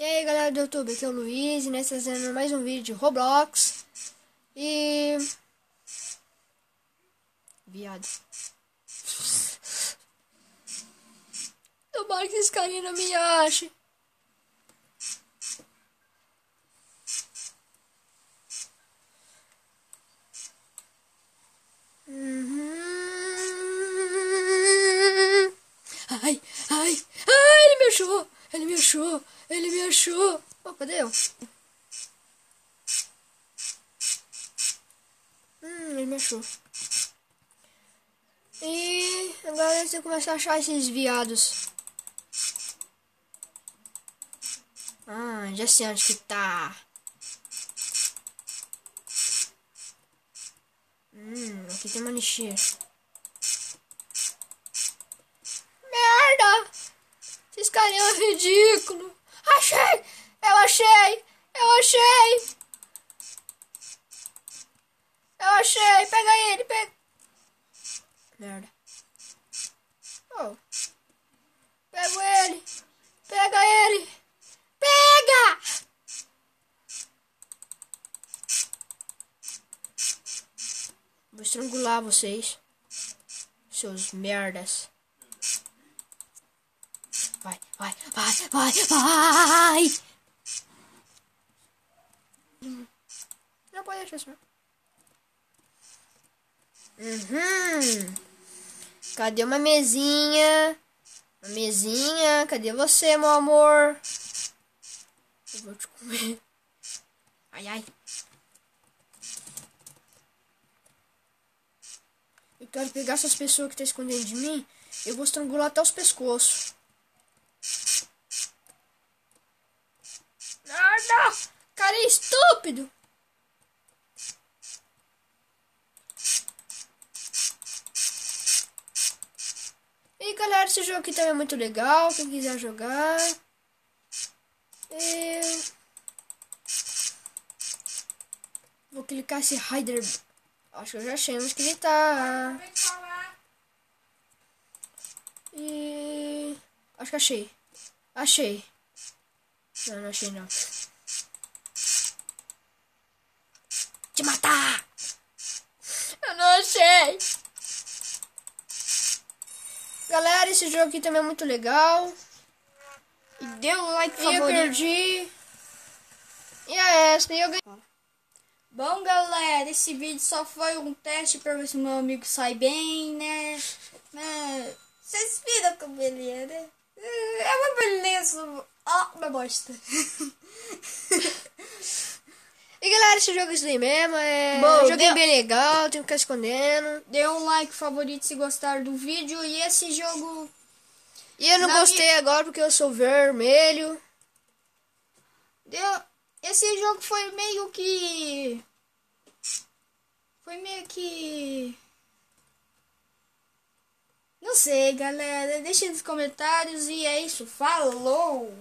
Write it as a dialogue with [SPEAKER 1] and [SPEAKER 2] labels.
[SPEAKER 1] E aí galera do YouTube, aqui é o Luiz e nós trazendo mais um vídeo de Roblox. E... Viado. Tomara que esse carinha não me ache. Ai, ai, ai, ele me achou, ele me achou, ele me achou. Oh, cadê eu? Ele me achou. E agora você começa a achar esses viados. Já sei onde que tá. Aqui tem uma lixeira. Merda! Esses carinhos é ridículo. Achei! Eu achei! Eu achei! Eu achei! Pega ele! Pega! Merda. Oh. Pego ele! Pega ele! Pega! Vou estrangular vocês. Seus merdas. Vai, vai, vai, vai, vai! Não pode deixar isso. Cadê uma mesinha? Uma mesinha, cadê você, meu amor? Eu vou te comer. Ai, ai. Eu quero pegar essas pessoas que estão escondendo de mim. Eu vou estrangular até os pescoços. Nada! Cara é estúpido! E galera, esse jogo aqui também é muito legal. Quem quiser jogar. Vou clicar esse Rider. Acho que eu já achei onde que ele tá. E... acho que achei. Achei. Não, não achei não. Te matar! Eu não achei! Galera, esse jogo aqui também é muito legal.
[SPEAKER 2] E dê um like favorito.
[SPEAKER 1] Eu perdi. E é essa, e eu ganhei.
[SPEAKER 2] Bom, galera, esse vídeo só foi um teste pra ver se meu amigo sai bem, né? Vocês viram como ele é, né? É uma beleza. Ó, uma bosta.
[SPEAKER 1] E galera, esse jogo é isso aí mesmo.
[SPEAKER 2] Bom,
[SPEAKER 1] um joguinho bem legal, tem que ficar escondendo.
[SPEAKER 2] Dê um like favorito se gostar do vídeo. E esse jogo...
[SPEAKER 1] E eu não gostei agora porque eu sou vermelho.
[SPEAKER 2] Esse jogo foi meio que... não sei, galera. Deixe nos comentários. E é isso. Falou!